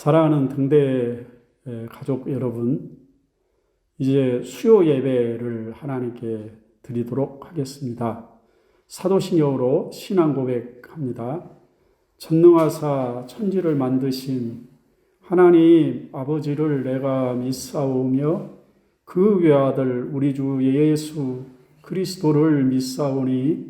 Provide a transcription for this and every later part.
사랑하는 등대 가족 여러분, 이제 수요 예배를 하나님께 드리도록 하겠습니다. 사도신경으로 신앙 고백합니다. 전능하사 천지를 만드신 하나님 아버지를 내가 믿사오며 그 외아들 우리 주 예수 그리스도를 믿사오니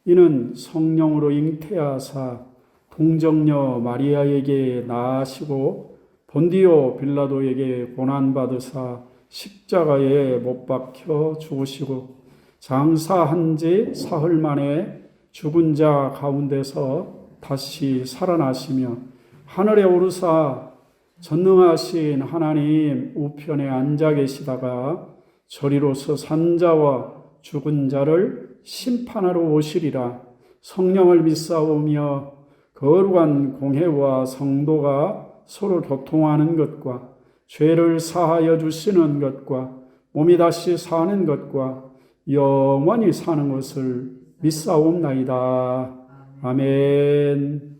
이는 성령으로 잉태하사 동정녀 마리아에게 낳으시고 본디오 빌라도에게 고난받으사 십자가에 못 박혀 죽으시고 장사한 지 사흘 만에 죽은 자 가운데서 다시 살아나시며 하늘에 오르사 전능하신 하나님 우편에 앉아 계시다가 저리로서 산 자와 죽은 자를 심판하러 오시리라. 성령을 믿사오며 거룩한 공회와 성도가 서로 교통하는 것과 죄를 사하여 주시는 것과 몸이 다시 사는 것과 영원히 사는 것을 믿사옵나이다. 아멘.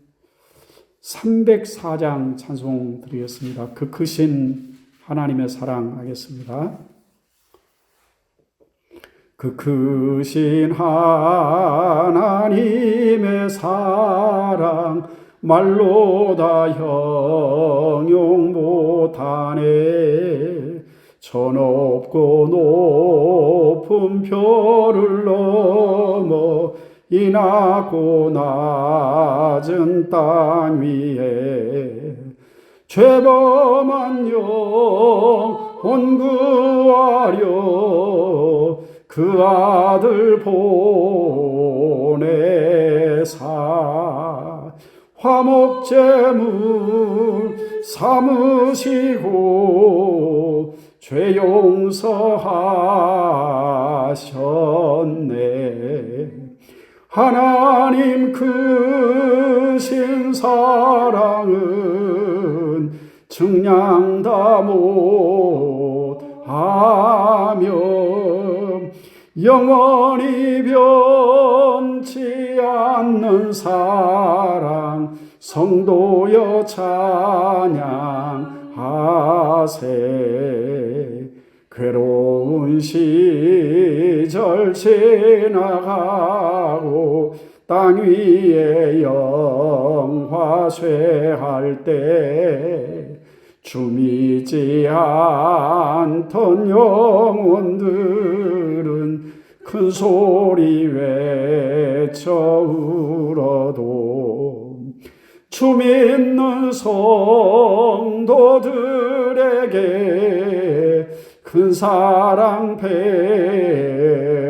304장 찬송 드리겠습니다. 그 크신 하나님의 사랑 하겠습니다. 그 크신 하나님의 사랑 말로 다 형용 못하네. 저 높고 높은 별을 넘어 이 낮고 낮은 땅 위에 죄범한 영혼 구하려 그 아들 보내사 화목제물 삼으시고 죄 용서하셨네. 하나님 크신 사랑은 증량 다 못하며 영원히 변치 않는 사랑 성도여 찬양하세. 괴로운 시절 지나가고 땅 위에 영화 쇠할 때 주 믿지 않던 영혼들은 큰 소리 외쳐 울어도 주 믿는 성도들에게 큰 사랑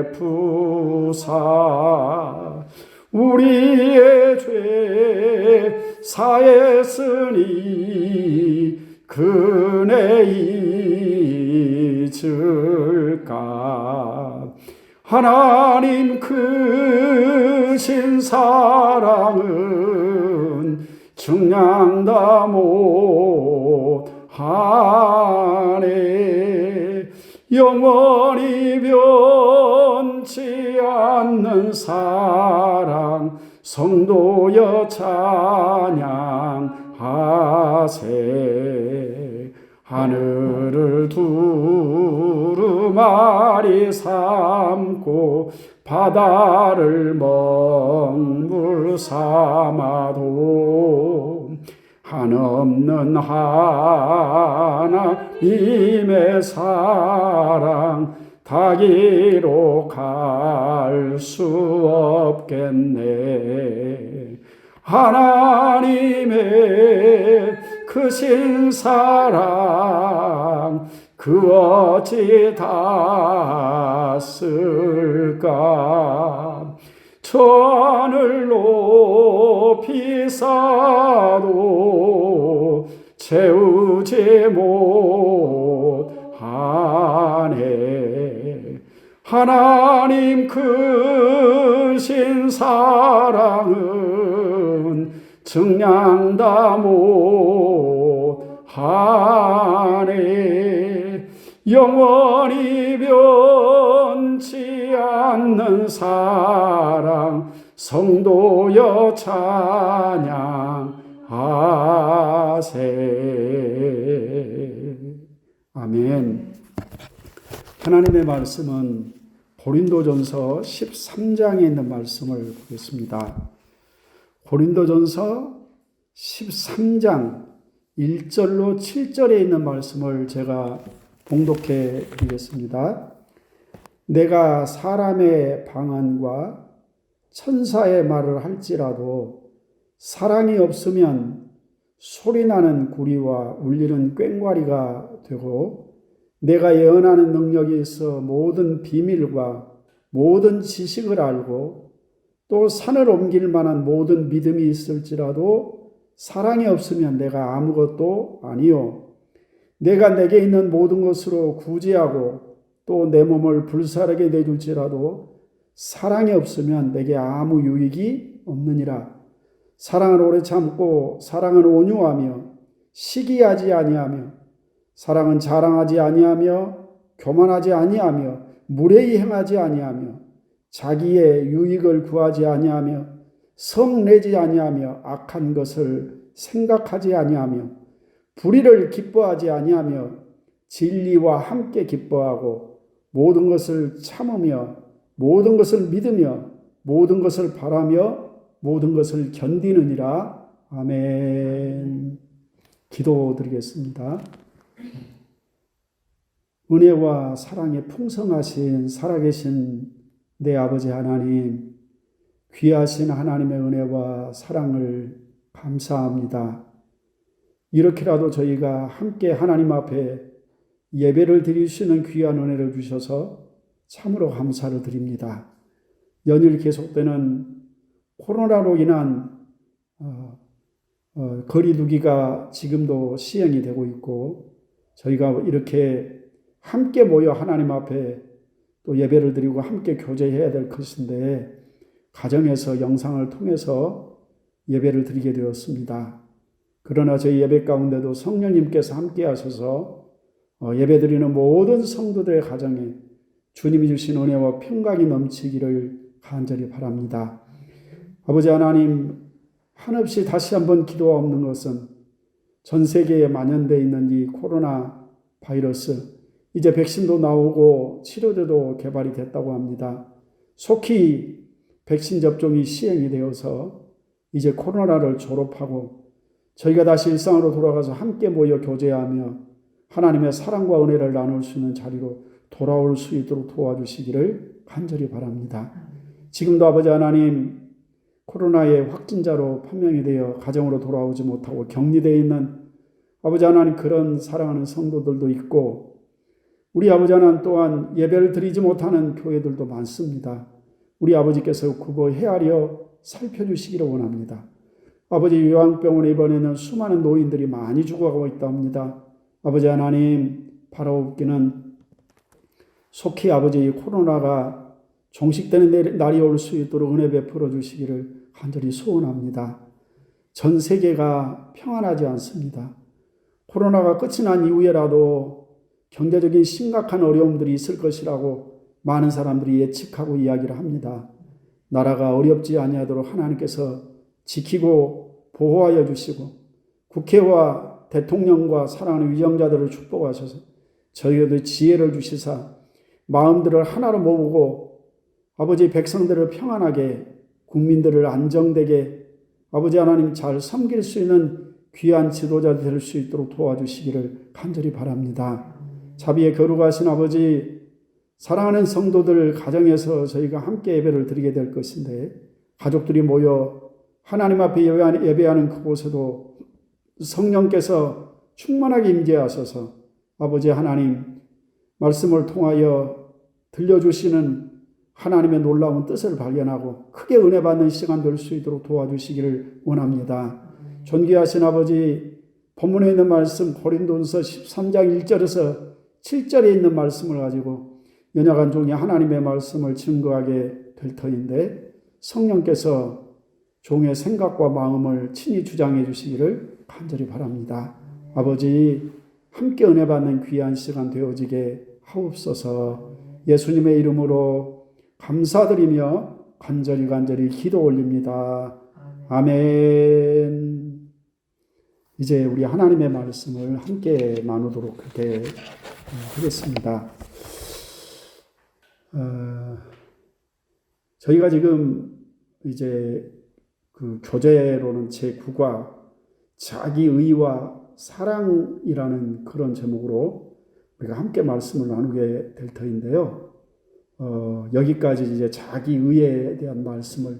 베푸사 우리의 죄 사했으니 그네 잊을까. 하나님 크신 사랑은 증량 다 못하네. 영원히 변치 않는 사랑 성도여 찬양하세. 하늘을 두루마리 삼고 바다를 먹물 삼아도 한없는 하나님의 사랑 다 기록할 수 없겠네. 하나님의 크신 사랑 그 어찌 닿았을까. 저 하늘 높이 쌓아도 채우지 못하네. 하나님 크신 사랑은 증량 다 못하네. 영원히 변치 않는 사랑 성도여 찬양하세. 하세. 아멘. 하나님의 말씀은 고린도전서 13장에 있는 말씀을 보겠습니다. 고린도전서 13장 1절로 7절에 있는 말씀을 제가 봉독해 드리겠습니다. 내가 사람의 방언과 천사의 말을 할지라도 사랑이 없으면 소리나는 구리와 울리는 꽹과리가 되고, 내가 예언하는 능력이 있어 모든 비밀과 모든 지식을 알고 또 산을 옮길 만한 모든 믿음이 있을지라도 사랑이 없으면 내가 아무것도 아니요. 내가 내게 있는 모든 것으로 구제하고 또 내 몸을 불사르게 내줄지라도 사랑이 없으면 내게 아무 유익이 없느니라. 사랑은 오래 참고 사랑은 온유하며 시기하지 아니하며 사랑은 자랑하지 아니하며 교만하지 아니하며 무례히 행하지 아니하며 자기의 유익을 구하지 아니하며 성내지 아니하며 악한 것을 생각하지 아니하며 불의를 기뻐하지 아니하며 진리와 함께 기뻐하고 모든 것을 참으며 모든 것을 믿으며 모든 것을 바라며 모든 것을 견디느니라. 아멘. 기도드리겠습니다. 은혜와 사랑에 풍성하신 살아계신 내 아버지 하나님, 귀하신 하나님의 은혜와 사랑을 감사합니다. 이렇게라도 저희가 함께 하나님 앞에 예배를 드릴 수 있는 귀한 은혜를 주셔서 참으로 감사를 드립니다. 연일 계속되는 코로나로 인한 거리두기가 지금도 시행이 되고 있고, 저희가 이렇게 함께 모여 하나님 앞에 또 예배를 드리고 함께 교제해야 될 것인데, 가정에서 영상을 통해서 예배를 드리게 되었습니다. 그러나 저희 예배 가운데도 성령님께서 함께 하셔서 예배 드리는 모든 성도들의 가정에 주님이 주신 은혜와 평강이 넘치기를 간절히 바랍니다. 아버지 하나님, 한없이 다시 한번 기도하옵는 것은 전 세계에 만연되어 있는 이 코로나 바이러스, 이제 백신도 나오고 치료제도 개발이 됐다고 합니다. 속히 백신 접종이 시행이 되어서 이제 코로나를 졸업하고 저희가 다시 일상으로 돌아가서 함께 모여 교제하며 하나님의 사랑과 은혜를 나눌 수 있는 자리로 돌아올 수 있도록 도와주시기를 간절히 바랍니다. 지금도 아버지 하나님, 코로나의 확진자로 판명이 되어 가정으로 돌아오지 못하고 격리되어 있는 아버지 하나님, 그런 사랑하는 성도들도 있고, 우리 아버지 하나님 또한 예배를 드리지 못하는 교회들도 많습니다. 우리 아버지께서 굽어 헤아려 살펴주시기를 원합니다. 아버지, 요양병원에 이번에는 수많은 노인들이 많이 죽어가고 있답니다. 아버지 하나님, 바라옵기는 속히 아버지 코로나가 종식되는 날이 올 수 있도록 은혜 베풀어 주시기를 간절히 소원합니다. 전 세계가 평안하지 않습니다. 코로나가 끝이 난 이후에라도 경제적인 심각한 어려움들이 있을 것이라고 많은 사람들이 예측하고 이야기를 합니다. 나라가 어렵지 아니하도록 하나님께서 지키고 보호하여 주시고, 국회와 대통령과 사랑하는 위정자들을 축복하셔서 저희에게 지혜를 주시사 마음들을 하나로 모으고 아버지 백성들을 평안하게, 국민들을 안정되게 아버지 하나님 잘 섬길 수 있는 귀한 지도자 될 수 있도록 도와주시기를 간절히 바랍니다. 자비에 거룩하신 아버지, 사랑하는 성도들 가정에서 저희가 함께 예배를 드리게 될 것인데, 가족들이 모여 하나님 앞에 예배하는 그곳에도 성령께서 충만하게 임재하셔서 아버지 하나님 말씀을 통하여 들려주시는 하나님의 놀라운 뜻을 발견하고 크게 은혜 받는 시간 될 수 있도록 도와주시기를 원합니다. 존귀하신 아버지, 본문에 있는 말씀 고린도전서 13장 1절에서 7절에 있는 말씀을 가지고 연약한 종이 하나님의 말씀을 증거하게 될 터인데, 성령께서 종의 생각과 마음을 친히 주장해 주시기를 간절히 바랍니다. 아버지, 함께 은혜 받는 귀한 시간 되어지게 하옵소서. 예수님의 이름으로 감사드리며 간절히 기도 올립니다. 아멘. 이제 우리 하나님의 말씀을 함께 나누도록 그렇게 하겠습니다. 저희가 지금 이제 그 교재로는 제9과 자기의와 사랑이라는 그런 제목으로 우리가 함께 말씀을 나누게 될 터인데요. 여기까지 이제 자기의에 대한 말씀을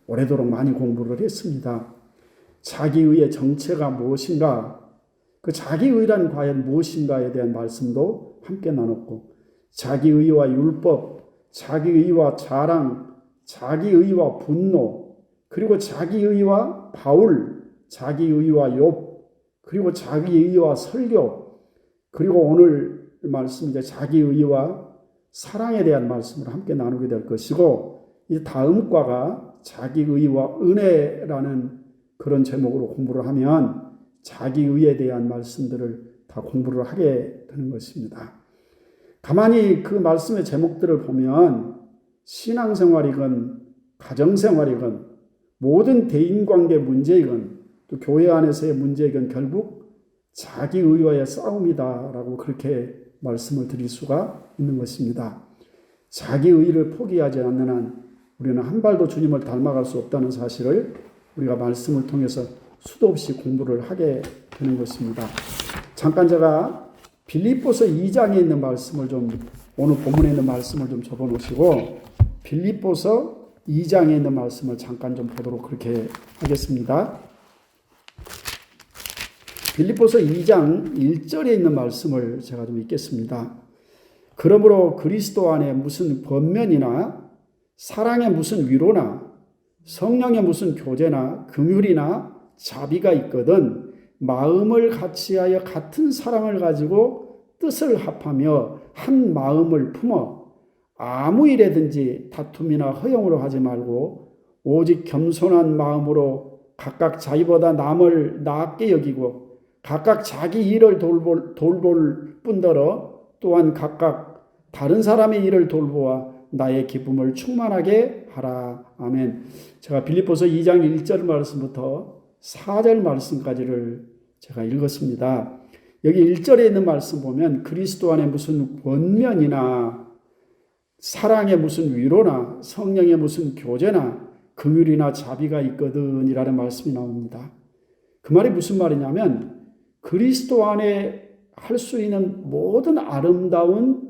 오래도록 많이 공부를 했습니다. 자기의의 정체가 무엇인가, 그 자기의란 과연 무엇인가에 대한 말씀도 함께 나눴고, 자기의와 율법, 자기의와 자랑, 자기의와 분노, 그리고 자기의와 바울, 자기의와 욥, 그리고 자기의와 설교, 그리고 오늘 말씀 이제 자기의와 사랑에 대한 말씀을 함께 나누게 될 것이고, 이 다음 과가 자기의와 은혜라는 그런 제목으로 공부를 하면 자기의에 대한 말씀들을 다 공부를 하게 되는 것입니다. 가만히 그 말씀의 제목들을 보면 신앙생활이건 가정생활이건 모든 대인관계 문제이건 또 교회 안에서의 문제이건 결국 자기의와의 싸움이다라고 그렇게 말씀을 드릴 수가 있는 것입니다. 자기의를 포기하지 않는 한 우리는 한 발도 주님을 닮아갈 수 없다는 사실을 우리가 말씀을 통해서 수도 없이 공부를 하게 되는 것입니다. 잠깐 제가 빌립보서 2장에 있는 말씀을 좀, 오늘 본문에 있는 말씀을 좀 접어 놓으시고 빌립보서 2장에 있는 말씀을 잠깐 좀 보도록 그렇게 하겠습니다. 빌립보서 2장 1절에 있는 말씀을 제가 좀 읽겠습니다. 그러므로 그리스도 안에 무슨 권면이나 사랑의 무슨 위로나 성령의 무슨 교제나 긍휼이나 자비가 있거든 마음을 같이하여 같은 사랑을 가지고 뜻을 합하며 한 마음을 품어 아무 일에든지 다툼이나 허용으로 하지 말고 오직 겸손한 마음으로 각각 자기보다 남을 나았게 여기고 각각 자기 일을 돌볼 뿐더러 또한 각각 다른 사람의 일을 돌보아 나의 기쁨을 충만하게 하라. 아멘. 제가 빌립보서 2장 1절 말씀부터 4절 말씀까지를 제가 읽었습니다. 여기 1절에 있는 말씀 보면 그리스도 안에 무슨 권면이나 사랑의 무슨 위로나 성령의 무슨 교제나 긍휼이나 자비가 있거든 이라는 말씀이 나옵니다. 그 말이 무슨 말이냐면 그리스도 안에 할 수 있는 모든 아름다운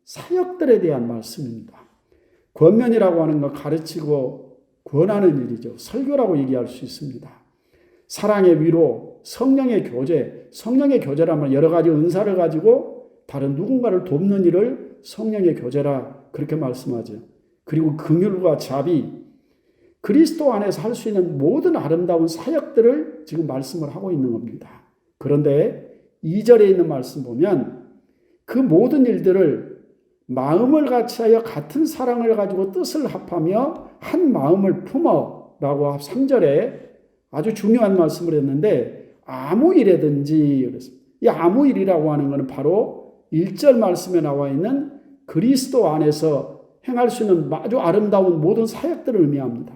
사역들에 대한 말씀입니다. 권면이라고 하는 건 가르치고 권하는 일이죠. 설교라고 얘기할 수 있습니다. 사랑의 위로, 성령의 교제, 성령의 교제라면 여러 가지 은사를 가지고 다른 누군가를 돕는 일을 성령의 교제라 그렇게 말씀하죠. 그리고 긍휼과 자비, 그리스도 안에서 할 수 있는 모든 아름다운 사역들을 지금 말씀을 하고 있는 겁니다. 그런데 2절에 있는 말씀 보면 그 모든 일들을 마음을 같이하여 같은 사랑을 가지고 뜻을 합하며 한 마음을 품어 라고 3절에 아주 중요한 말씀을 했는데 아무 일에든지 그랬습니다. 이 아무 일이라고 하는 것은 바로 1절 말씀에 나와 있는 그리스도 안에서 행할 수 있는 아주 아름다운 모든 사역들을 의미합니다.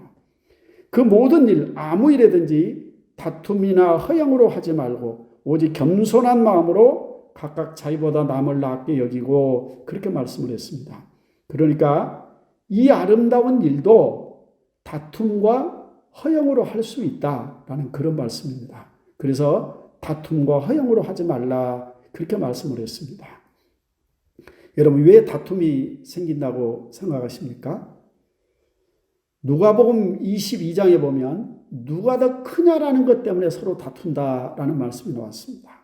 그 모든 일, 아무 일에든지 다툼이나 허영으로 하지 말고 오직 겸손한 마음으로 각각 자기보다 남을 낫게 여기고 그렇게 말씀을 했습니다. 그러니까 이 아름다운 일도 다툼과 허영으로 할 수 있다라는 그런 말씀입니다. 그래서 다툼과 허영으로 하지 말라 그렇게 말씀을 했습니다. 여러분 왜 다툼이 생긴다고 생각하십니까? 누가복음 22장에 보면 누가 더 크냐라는 것 때문에 서로 다툰다라는 말씀이 나왔습니다.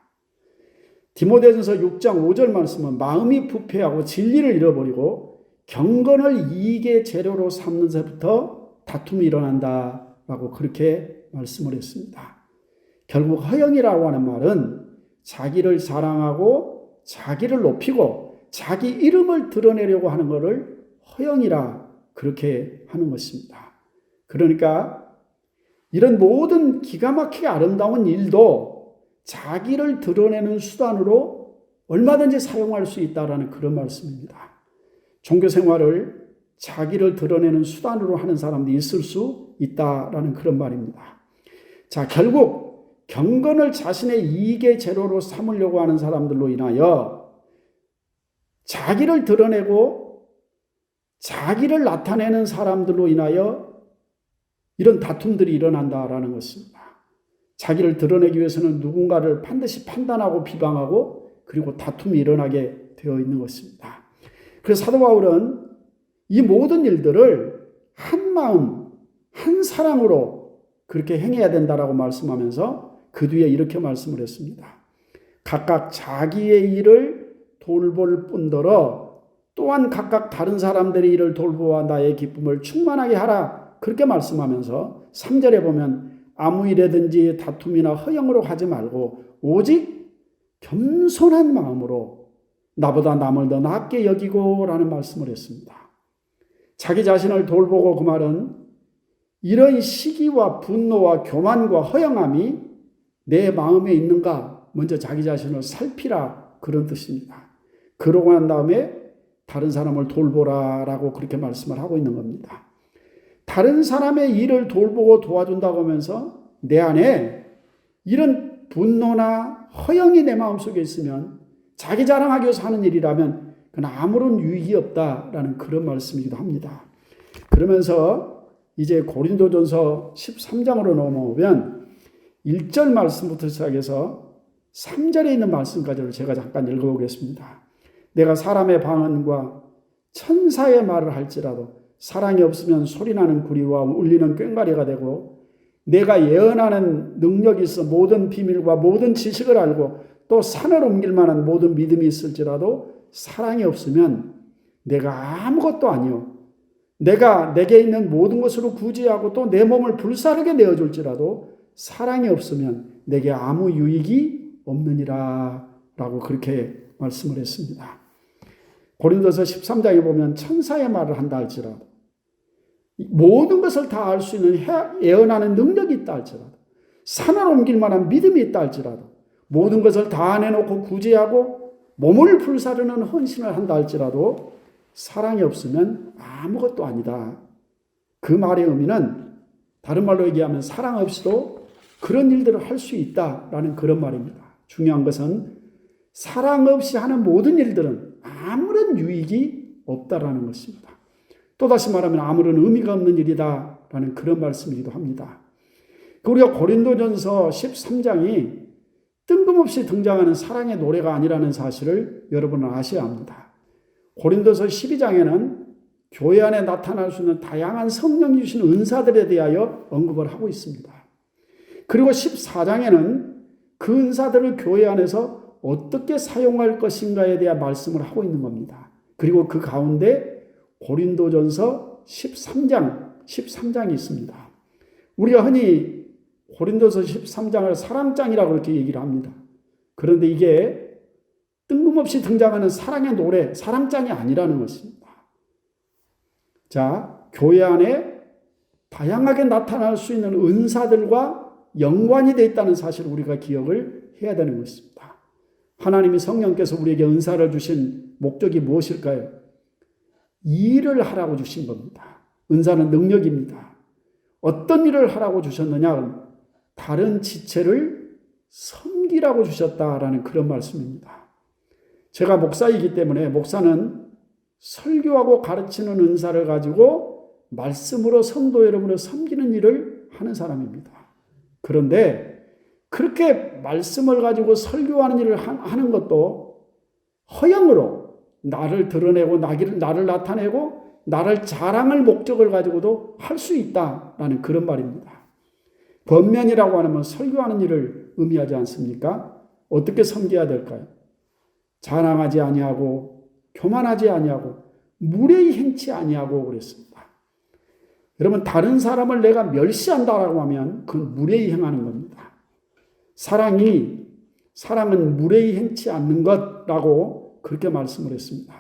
디모데전서 6장 5절 말씀은 마음이 부패하고 진리를 잃어버리고 경건을 이익의 재료로 삼는 새부터 다툼이 일어난다라고 그렇게 말씀을 했습니다. 결국 허영이라고 하는 말은 자기를 자랑하고 자기를 높이고 자기 이름을 드러내려고 하는 것을 허영이라 그렇게 하는 것입니다. 그러니까 이런 모든 기가 막히게 아름다운 일도 자기를 드러내는 수단으로 얼마든지 사용할 수 있다라는 그런 말씀입니다. 종교 생활을 자기를 드러내는 수단으로 하는 사람도 있을 수 있다라는 그런 말입니다. 자, 결국 경건을 자신의 이익의 재료로 삼으려고 하는 사람들로 인하여 자기를 드러내고 자기를 나타내는 사람들로 인하여 이런 다툼들이 일어난다라는 것입니다. 자기를 드러내기 위해서는 누군가를 반드시 판단하고 비방하고 그리고 다툼이 일어나게 되어 있는 것입니다. 그래서 사도 바울은 이 모든 일들을 한 마음, 한 사랑으로 그렇게 행해야 된다라고 말씀하면서 그 뒤에 이렇게 말씀을 했습니다. 각각 자기의 일을 돌볼 뿐더러 또한 각각 다른 사람들의 일을 돌보아 나의 기쁨을 충만하게 하라. 그렇게 말씀하면서 3절에 보면 아무 일에든지 다툼이나 허영으로 하지 말고 오직 겸손한 마음으로 나보다 남을 더 낫게 여기고 라는 말씀을 했습니다. 자기 자신을 돌보고 그 말은 이런 시기와 분노와 교만과 허영함이 내 마음에 있는가 먼저 자기 자신을 살피라 그런 뜻입니다. 그러고 난 다음에 다른 사람을 돌보라라고 그렇게 말씀을 하고 있는 겁니다. 다른 사람의 일을 돌보고 도와준다고 하면서 내 안에 이런 분노나 허영이 내 마음속에 있으면 자기 자랑하기 위해서 하는 일이라면 그건 아무런 유익이 없다라는 그런 말씀이기도 합니다. 그러면서 이제 고린도전서 13장으로 넘어오면 1절 말씀부터 시작해서 3절에 있는 말씀까지를 제가 잠깐 읽어보겠습니다. 내가 사람의 방언과 천사의 말을 할지라도 사랑이 없으면 소리나는 구리와 울리는 꽹과리가 되고 내가 예언하는 능력이 있어 모든 비밀과 모든 지식을 알고 또 산을 옮길 만한 모든 믿음이 있을지라도 사랑이 없으면 내가 아무것도 아니요 내가 내게 있는 모든 것으로 구제하고 또 내 몸을 불사르게 내어줄지라도 사랑이 없으면 내게 아무 유익이 없느니라 라고 그렇게 말씀을 했습니다. 고린도서 13장에 보면 천사의 말을 한다 할지라도 모든 것을 다 알 수 있는 예언하는 능력이 있다 할지라도 산을 옮길 만한 믿음이 있다 할지라도 모든 것을 다 내놓고 구제하고 몸을 불사르는 헌신을 한다 할지라도 사랑이 없으면 아무것도 아니다. 그 말의 의미는 다른 말로 얘기하면 사랑 없이도 그런 일들을 할 수 있다라는 그런 말입니다. 중요한 것은 사랑 없이 하는 모든 일들은 아무런 유익이 없다라는 것입니다. 또다시 말하면 아무런 의미가 없는 일이다라는 그런 말씀이기도 합니다. 우리가 고린도전서 13장이 뜬금없이 등장하는 사랑의 노래가 아니라는 사실을 여러분은 아셔야 합니다. 고린도서 12장에는 교회 안에 나타날 수 있는 다양한 성령이 주신 은사들에 대하여 언급을 하고 있습니다. 그리고 14장에는 그 은사들을 교회 안에서 어떻게 사용할 것인가에 대한 말씀을 하고 있는 겁니다. 그리고 그 가운데 고린도전서 13장이 있습니다. 우리가 흔히 고린도서 13장을 사랑장이라고 그렇게 얘기를 합니다. 그런데 이게 뜬금없이 등장하는 사랑의 노래, 사랑장이 아니라는 것입니다. 자, 교회 안에 다양하게 나타날 수 있는 은사들과 연관이 되어 있다는 사실을 우리가 기억을 해야 되는 것입니다. 하나님이 성령께서 우리에게 은사를 주신 목적이 무엇일까요? 일을 하라고 주신 겁니다. 은사는 능력입니다. 어떤 일을 하라고 주셨느냐? 다른 지체를 섬기라고 주셨다라는 그런 말씀입니다. 제가 목사이기 때문에 목사는 설교하고 가르치는 은사를 가지고 말씀으로 성도 여러분을 섬기는 일을 하는 사람입니다. 그런데 그렇게 말씀을 가지고 설교하는 일을 하는 것도 허영으로 나를 드러내고 나를 나타내고 나를 자랑할 목적을 가지고도 할 수 있다라는 그런 말입니다. 번면이라고 하면 설교하는 일을 의미하지 않습니까? 어떻게 섬겨야 될까요? 자랑하지 아니하고 교만하지 아니하고 무례히 행치 아니하고 그랬습니다. 여러분 다른 사람을 내가 멸시한다라고 하면 그건 무례히 행하는 겁니다. 사랑은 무례히 행치 않는 것라고 그렇게 말씀을 했습니다.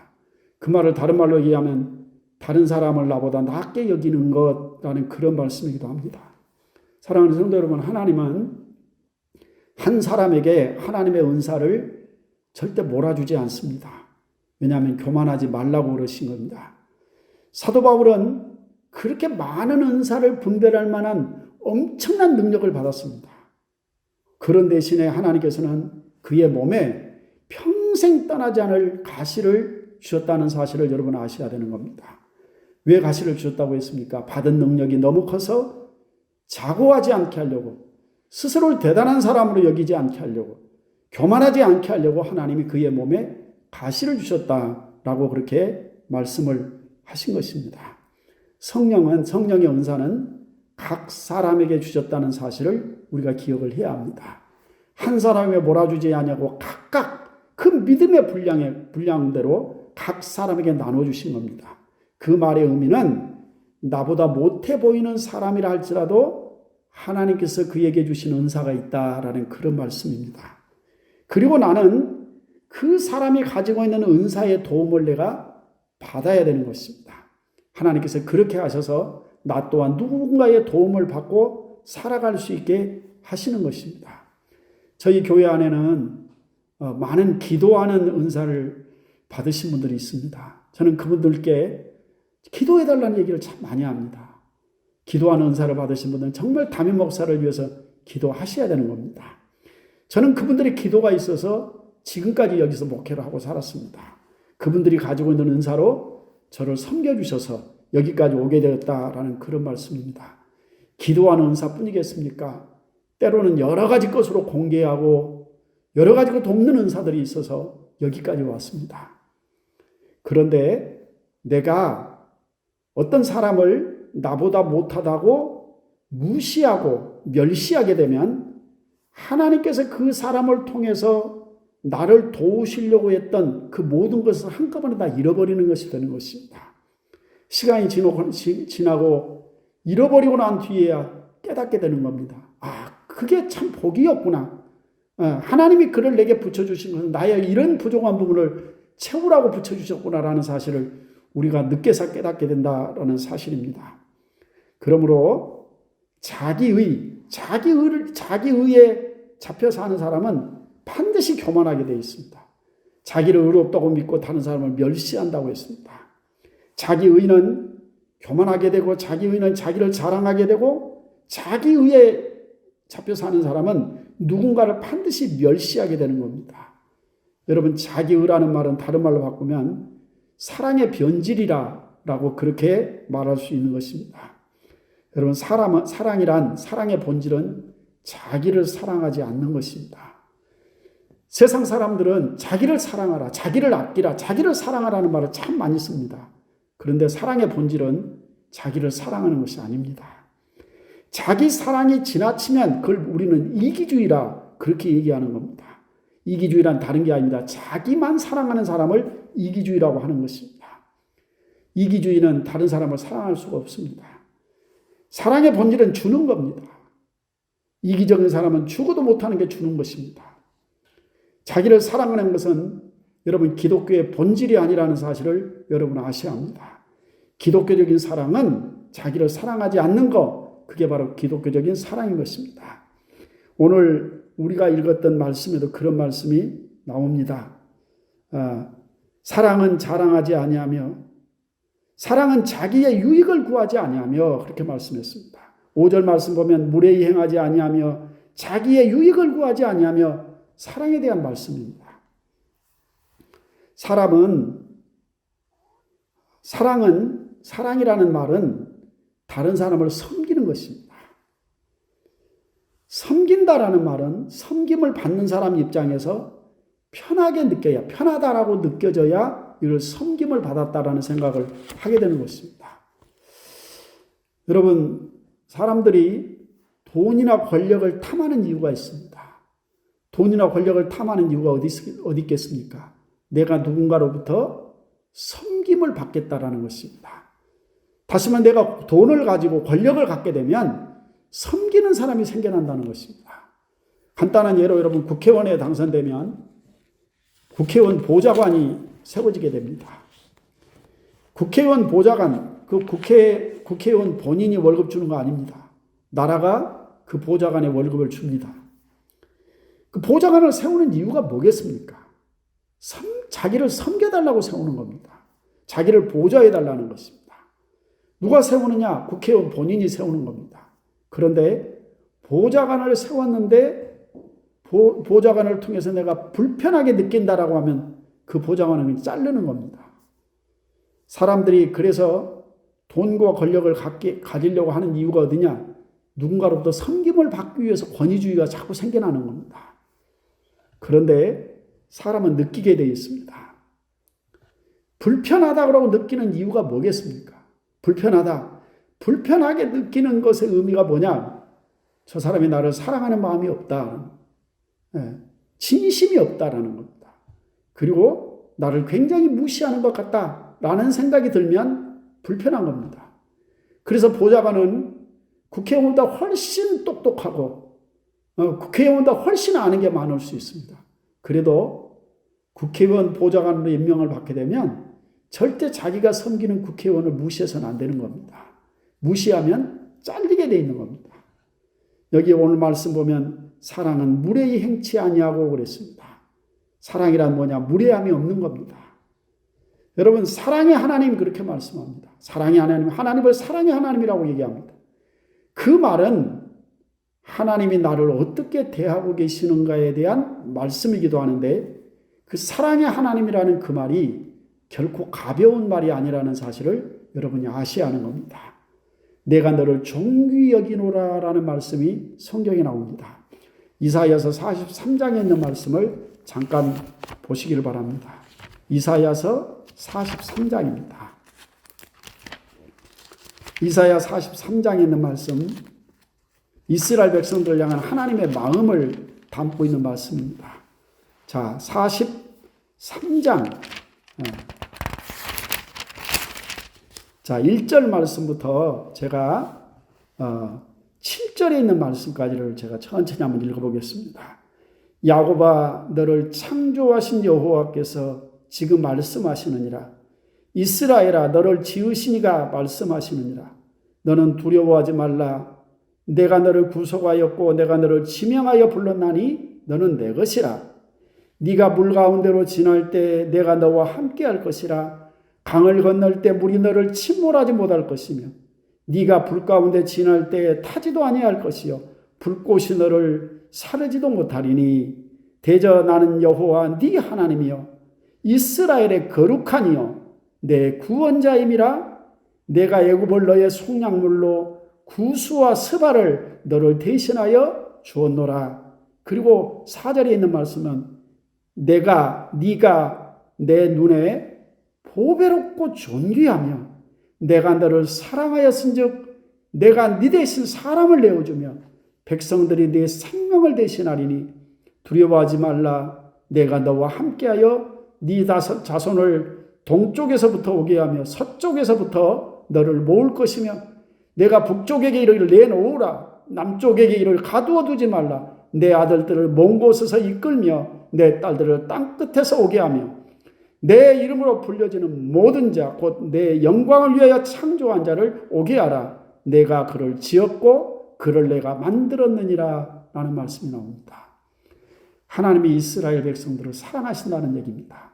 그 말을 다른 말로 얘기하면 다른 사람을 나보다 낫게 여기는 것라는 그런 말씀이기도 합니다. 사랑하는 성도 여러분, 하나님은 한 사람에게 하나님의 은사를 절대 몰아주지 않습니다. 왜냐하면 교만하지 말라고 그러신 겁니다. 사도 바울은 그렇게 많은 은사를 분별할 만한 엄청난 능력을 받았습니다. 그런 대신에 하나님께서는 그의 몸에 평생 떠나지 않을 가시를 주셨다는 사실을 여러분 아셔야 되는 겁니다. 왜 가시를 주셨다고 했습니까? 받은 능력이 너무 커서 자고하지 않게 하려고, 스스로를 대단한 사람으로 여기지 않게 하려고, 교만하지 않게 하려고 하나님이 그의 몸에 가시를 주셨다라고 그렇게 말씀을 하신 것입니다. 성령의 은사는 각 사람에게 주셨다는 사실을 우리가 기억을 해야 합니다. 한 사람에 몰아주지 아니하고 각각 그 믿음의 분량대로 각 사람에게 나눠주신 겁니다. 그 말의 의미는 나보다 못해 보이는 사람이라 할지라도 하나님께서 그에게 주신 은사가 있다라는 그런 말씀입니다. 그리고 나는 그 사람이 가지고 있는 은사의 도움을 내가 받아야 되는 것입니다. 하나님께서 그렇게 하셔서 나 또한 누군가의 도움을 받고 살아갈 수 있게 하시는 것입니다. 저희 교회 안에는 많은 기도하는 은사를 받으신 분들이 있습니다. 저는 그분들께 기도해달라는 얘기를 참 많이 합니다. 기도하는 은사를 받으신 분들은 정말 담임 목사를 위해서 기도하셔야 되는 겁니다. 저는 그분들의 기도가 있어서 지금까지 여기서 목회를 하고 살았습니다. 그분들이 가지고 있는 은사로 저를 섬겨주셔서 여기까지 오게 되었다라는 그런 말씀입니다. 기도하는 은사뿐이겠습니까? 때로는 여러 가지 것으로 공개하고 여러 가지로 돕는 은사들이 있어서 여기까지 왔습니다. 그런데 내가 어떤 사람을 나보다 못하다고 무시하고 멸시하게 되면 하나님께서 그 사람을 통해서 나를 도우시려고 했던 그 모든 것을 한꺼번에 다 잃어버리는 것이 되는 것입니다. 시간이 지나고 잃어버리고 난 뒤에야 깨닫게 되는 겁니다. 그게 참 복이었구나. 하나님이 그를 내게 붙여주신 것은 나의 이런 부족한 부분을 채우라고 붙여주셨구나라는 사실을 우리가 늦게서 깨닫게 된다라는 사실입니다. 그러므로 자기의에 잡혀 사는 사람은 반드시 교만하게 되어 있습니다. 자기를 의롭다고 믿고 다른 사람을 멸시한다고 했습니다. 자기의는 교만하게 되고 자기의는 자기를 자랑하게 되고 자기의에 잡혀 사는 사람은 누군가를 반드시 멸시하게 되는 겁니다. 여러분, 자기의라는 말은 다른 말로 바꾸면 사랑의 변질이라고 그렇게 말할 수 있는 것입니다. 여러분, 사랑의 본질은 자기를 사랑하지 않는 것입니다. 세상 사람들은 자기를 사랑하라, 자기를 아끼라, 자기를 사랑하라는 말을 참 많이 씁니다. 그런데 사랑의 본질은 자기를 사랑하는 것이 아닙니다. 자기 사랑이 지나치면 그걸 우리는 이기주의라 그렇게 얘기하는 겁니다. 이기주의란 다른 게 아닙니다. 자기만 사랑하는 사람을 이기주의라고 하는 것입니다. 이기주의는 다른 사람을 사랑할 수가 없습니다. 사랑의 본질은 주는 겁니다. 이기적인 사람은 주고도 못하는 게 주는 것입니다. 자기를 사랑하는 것은 여러분 기독교의 본질이 아니라는 사실을 여러분 아셔야 합니다. 기독교적인 사랑은 자기를 사랑하지 않는 것, 그게 바로 기독교적인 사랑인 것입니다. 오늘 우리가 읽었던 말씀에도 그런 말씀이 나옵니다. 사랑은 자랑하지 아니하며 사랑은 자기의 유익을 구하지 아니하며 그렇게 말씀했습니다. 5절 말씀 보면 무례히 행하지 아니하며 자기의 유익을 구하지 아니하며 사랑에 대한 말씀입니다. 사랑이라는 말은 다른 사람을 섬기는 것입니다. 섬긴다라는 말은 섬김을 받는 사람 입장에서 편하다라고 느껴져야 이걸 섬김을 받았다라는 생각을 하게 되는 것입니다. 여러분, 사람들이 돈이나 권력을 탐하는 이유가 있습니다. 돈이나 권력을 탐하는 이유가 어디 있겠습니까? 내가 누군가로부터 섬김을 받겠다라는 것입니다. 다시 말해 내가 돈을 가지고 권력을 갖게 되면 섬기는 사람이 생겨난다는 것입니다. 간단한 예로 여러분 국회의원에 당선되면 국회의원 보좌관이 세워지게 됩니다. 국회의원 보좌관, 그 국회의원 본인이 월급 주는 거 아닙니다. 나라가 그 보좌관의 월급을 줍니다. 그 보좌관을 세우는 이유가 뭐겠습니까? 자기를 섬겨달라고 세우는 겁니다. 자기를 보좌해달라는 것입니다. 누가 세우느냐? 국회의원 본인이 세우는 겁니다. 그런데 보좌관을 세웠는데 보좌관을 통해서 내가 불편하게 느낀다라고 하면 그 보좌관은 자르는 겁니다. 사람들이 그래서 돈과 권력을 가지려고 하는 이유가 어디냐? 누군가로부터 섬김을 받기 위해서 권위주의가 자꾸 생겨나는 겁니다. 그런데 사람은 느끼게 되어 있습니다. 불편하다고 느끼는 이유가 뭐겠습니까? 불편하게 느끼는 것의 의미가 뭐냐? 저 사람이 나를 사랑하는 마음이 없다. 진심이 없다라는 겁니다. 그리고 나를 굉장히 무시하는 것 같다라는 생각이 들면 불편한 겁니다. 그래서 보좌관은 국회의원보다 훨씬 똑똑하고 국회의원보다 훨씬 아는 게 많을 수 있습니다. 그래도 국회의원 보좌관으로 임명을 받게 되면 절대 자기가 섬기는 국회의원을 무시해서는 안 되는 겁니다. 무시하면 잘리게 돼 있는 겁니다. 여기 오늘 말씀 보면 사랑은 무례히 행치 아니하고 그랬습니다. 사랑이란 뭐냐? 무례함이 없는 겁니다. 여러분, 사랑의 하나님 그렇게 말씀합니다. 사랑의 하나님, 하나님을 사랑의 하나님이라고 얘기합니다. 그 말은 하나님이 나를 어떻게 대하고 계시는가에 대한 말씀이기도 하는데 그 사랑의 하나님이라는 그 말이 결코 가벼운 말이 아니라는 사실을 여러분이 아셔야 하는 겁니다. 내가 너를 존귀히 여기노라 라는 말씀이 성경에 나옵니다. 이사야서 43장에 있는 말씀을 잠깐 보시기를 바랍니다. 이사야서 43장입니다. 이사야 43장에 있는 말씀, 이스라엘 백성들을 향한 하나님의 마음을 담고 있는 말씀입니다. 자, 43장. 자, 1절 말씀부터 제가 7절에 있는 말씀까지를 제가 천천히 한번 읽어보겠습니다. 야곱아, 너를 창조하신 여호와께서 지금 말씀하시느니라. 이스라엘아, 너를 지으시니가 말씀하시느니라. 너는 두려워하지 말라. 내가 너를 구속하였고 내가 너를 지명하여 불렀나니 너는 내 것이라. 네가 물 가운데로 지날 때 내가 너와 함께할 것이라. 강을 건널 때 물이 너를 침몰하지 못할 것이며 네가 불 가운데 지날 때 타지도 아니할 것이요 불꽃이 너를 사르지도 못하리니 대저 나는 여호와 네 하나님이요 이스라엘의 거룩하니요 내 구원자임이라. 내가 애굽을 너의 속량물로 구수와 스바를 너를 대신하여 주었노라. 그리고 4절에 있는 말씀은 네가 내 눈에 보배롭고 존귀하며 내가 너를 사랑하였은즉 내가 네 대신 사람을 내어주며 백성들이 네 생명을 대신하리니 두려워하지 말라. 내가 너와 함께하여 네 자손을 동쪽에서부터 오게 하며 서쪽에서부터 너를 모을 것이며 내가 북쪽에게 이를 내놓으라. 남쪽에게 이를 가두어 두지 말라. 내 아들들을 먼 곳에서 이끌며 내 딸들을 땅끝에서 오게 하며 내 이름으로 불려지는 모든 자 곧 내 영광을 위하여 창조한 자를 오게 하라. 내가 그를 지었고 그를 내가 만들었느니라 라는 말씀이 나옵니다. 하나님이 이스라엘 백성들을 사랑하신다는 얘기입니다.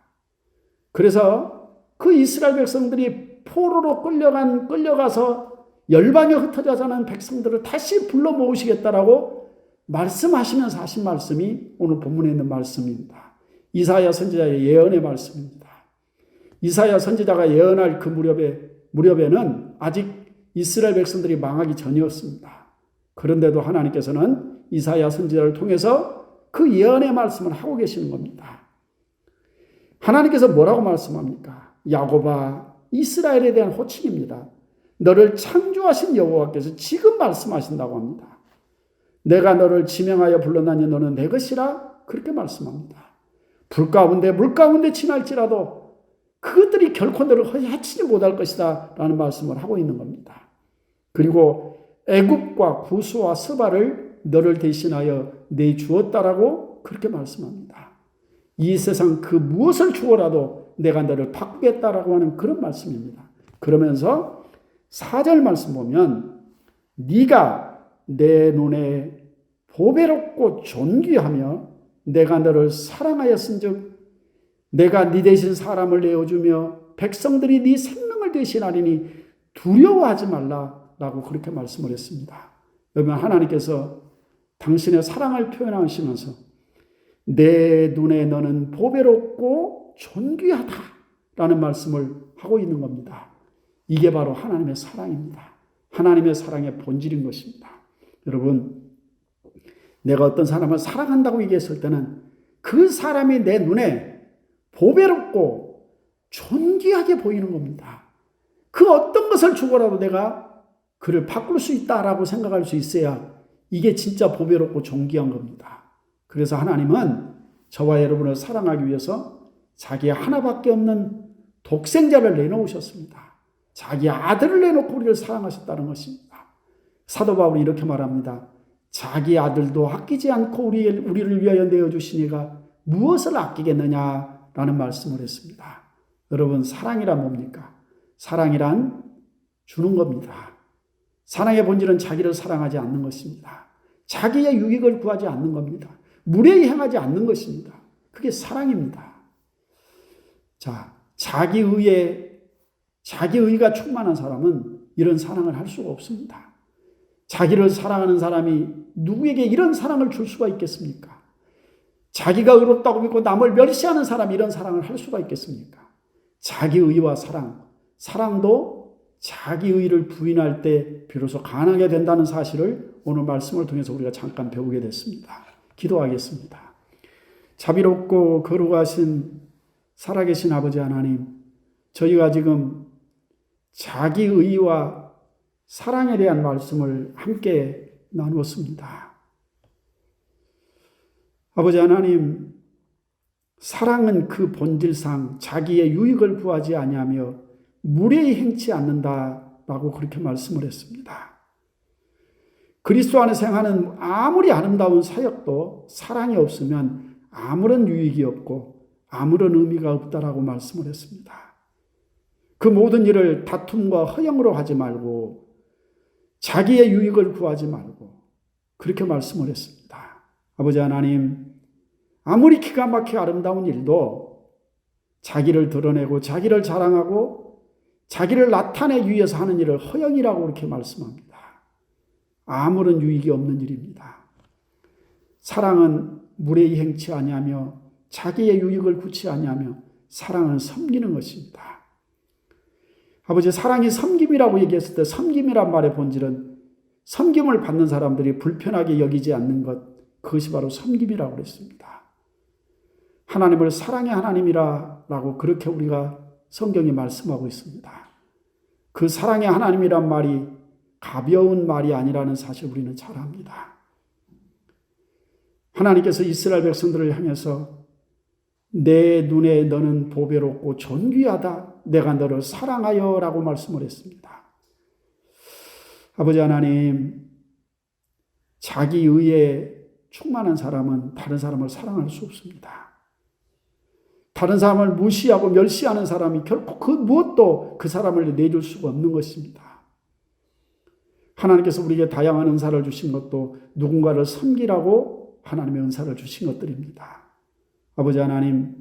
그래서 그 이스라엘 백성들이 포로로 끌려가서 열방에 흩어져 사는 백성들을 다시 불러 모으시겠다라고 말씀하시면서 하신 말씀이 오늘 본문에 있는 말씀입니다. 이사야 선지자의 예언의 말씀입니다. 이사야 선지자가 예언할 그 무렵에는 아직 이스라엘 백성들이 망하기 전이었습니다. 그런데도 하나님께서는 이사야 선지자를 통해서 그 예언의 말씀을 하고 계시는 겁니다. 하나님께서 뭐라고 말씀합니까? 야곱아, 이스라엘에 대한 호칭입니다. 너를 창조하신 여호와께서 지금 말씀하신다고 합니다. 내가 너를 지명하여 불렀나니 너는 내 것이라 그렇게 말씀합니다. 불 가운데 물 가운데 지날지라도 그것들이 결코 너를 해치지 못할 것이다 라는 말씀을 하고 있는 겁니다. 그리고 애굽과 구수와 스바를 너를 대신하여 내주었다라고 그렇게 말씀합니다. 이 세상 그 무엇을 주어라도 내가 너를 바꾸겠다라고 하는 그런 말씀입니다. 그러면서 4절 말씀 보면 네가 내 눈에 보배롭고 존귀하며 내가 너를 사랑하였은즉 내가 네 대신 사람을 내어주며 백성들이 네 생명을 대신하리니 두려워하지 말라라고 그렇게 말씀을 했습니다. 여러분, 하나님께서 당신의 사랑을 표현하시면서 내 눈에 너는 보배롭고 존귀하다라는 말씀을 하고 있는 겁니다. 이게 바로 하나님의 사랑입니다. 하나님의 사랑의 본질인 것입니다. 여러분, 내가 어떤 사람을 사랑한다고 얘기했을 때는 그 사람이 내 눈에 보배롭고 존귀하게 보이는 겁니다. 그 어떤 것을 주고라도 내가 그를 바꿀 수 있다라고 생각할 수 있어야 이게 진짜 보배롭고 존귀한 겁니다. 그래서 하나님은 저와 여러분을 사랑하기 위해서 자기 하나밖에 없는 독생자를 내놓으셨습니다. 자기 아들을 내놓고 우리를 사랑하셨다는 것입니다. 사도 바울이 이렇게 말합니다. 자기 아들도 아끼지 않고 우리를 위하여 내어주시니가 무엇을 아끼겠느냐라는 말씀을 했습니다. 여러분, 사랑이란 뭡니까? 사랑이란 주는 겁니다. 사랑의 본질은 자기를 사랑하지 않는 것입니다. 자기의 유익을 구하지 않는 겁니다. 무례히 행하지 않는 것입니다. 그게 사랑입니다. 자, 자기의가 충만한 사람은 이런 사랑을 할 수가 없습니다. 자기를 사랑하는 사람이 누구에게 이런 사랑을 줄 수가 있겠습니까? 자기가 의롭다고 믿고 남을 멸시하는 사람이 이런 사랑을 할 수가 있겠습니까? 자기의와 사랑도 자기의를 부인할 때 비로소 가능하게 된다는 사실을 오늘 말씀을 통해서 우리가 잠깐 배우게 됐습니다. 기도하겠습니다. 자비롭고 거룩하신 살아계신 아버지 하나님, 저희가 지금 자기의와 사랑에 대한 말씀을 함께 나누었습니다. 아버지 하나님, 사랑은 그 본질상 자기의 유익을 구하지 아니하며 무례히 행치 않는다라고 그렇게 말씀을 했습니다. 그리스도 안에서 행하는 아무리 아름다운 사역도 사랑이 없으면 아무런 유익이 없고 아무런 의미가 없다라고 말씀을 했습니다. 그 모든 일을 다툼과 허영으로 하지 말고 자기의 유익을 구하지 말고 그렇게 말씀을 했습니다. 아버지 하나님, 아무리 기가 막히게 아름다운 일도 자기를 드러내고 자기를 자랑하고 자기를 나타내기 위해서 하는 일을 허영이라고 그렇게 말씀합니다. 아무런 유익이 없는 일입니다. 사랑은 무례히 행치 아니하며 자기의 유익을 구치 아니하며 사랑은 섬기는 것입니다. 아버지, 사랑이 섬김이라고 얘기했을 때 섬김이란 말의 본질은 섬김을 받는 사람들이 불편하게 여기지 않는 것, 그것이 바로 섬김이라고 그랬습니다. 하나님을 사랑의 하나님이라고 그렇게 우리가 성경이 말씀하고 있습니다. 그 사랑의 하나님이란 말이 가벼운 말이 아니라는 사실 우리는 잘 압니다. 하나님께서 이스라엘 백성들을 향해서 내 눈에 너는 보배롭고 존귀하다. 내가 너를 사랑하여 라고 말씀을 했습니다. 아버지 하나님, 자기의에 충만한 사람은 다른 사람을 사랑할 수 없습니다. 다른 사람을 무시하고 멸시하는 사람이 결코 그 무엇도 그 사람을 내줄 수가 없는 것입니다. 하나님께서 우리에게 다양한 은사를 주신 것도 누군가를 섬기라고 하나님의 은사를 주신 것들입니다. 아버지 하나님,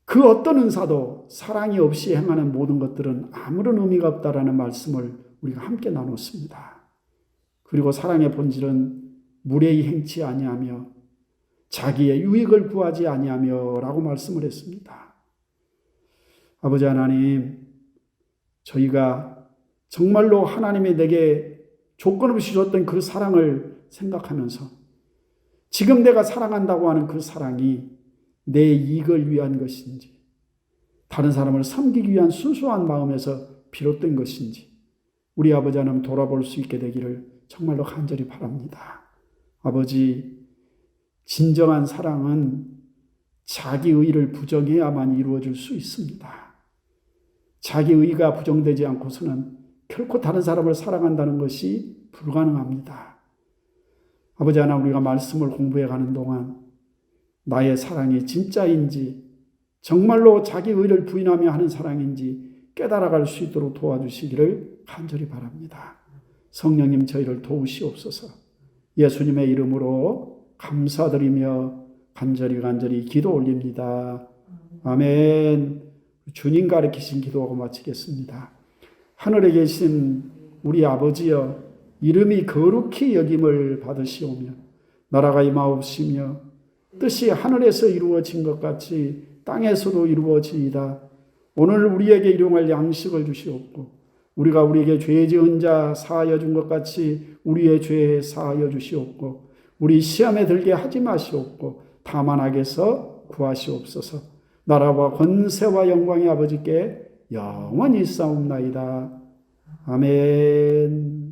그 어떤 은사도 사랑이 없이 행하는 모든 것들은 아무런 의미가 없다라는 말씀을 우리가 함께 나눴습니다. 그리고 사랑의 본질은 무례히 행치 아니하며 자기의 유익을 구하지 아니하며 라고 말씀을 했습니다. 아버지 하나님, 저희가 정말로 하나님이 내게 조건 없이 줬던 그 사랑을 생각하면서 지금 내가 사랑한다고 하는 그 사랑이 내 이익을 위한 것인지 다른 사람을 섬기기 위한 순수한 마음에서 비롯된 것인지 우리 아버지 하나님 돌아볼 수 있게 되기를 정말로 간절히 바랍니다. 아버지, 진정한 사랑은 자기 의를 부정해야만 이루어질 수 있습니다. 자기 의가 부정되지 않고서는 결코 다른 사람을 사랑한다는 것이 불가능합니다. 아버지 하나님, 우리가 말씀을 공부해 가는 동안 나의 사랑이 진짜인지 정말로 자기 의를 부인하며 하는 사랑인지 깨달아갈 수 있도록 도와주시기를 간절히 바랍니다. 성령님, 저희를 도우시옵소서. 예수님의 이름으로 감사드리며 간절히 기도 올립니다. 아멘. 주님 가르치신 기도하고 마치겠습니다. 하늘에 계신 우리 아버지여, 이름이 거룩히 여김을 받으시오며 나라가 임하옵시며 뜻이 하늘에서 이루어진 것 같이 땅에서도 이루어지이다. 오늘 우리에게 일용할 양식을 주시옵고 우리가 우리에게 죄 지은 자 사하여 준 것 같이 우리의 죄 사하여 주시옵고 우리 시험에 들게 하지 마시옵고 다만 악에서 구하시옵소서. 나라와 권세와 영광의 아버지께 영원히 싸움나이다. 아멘.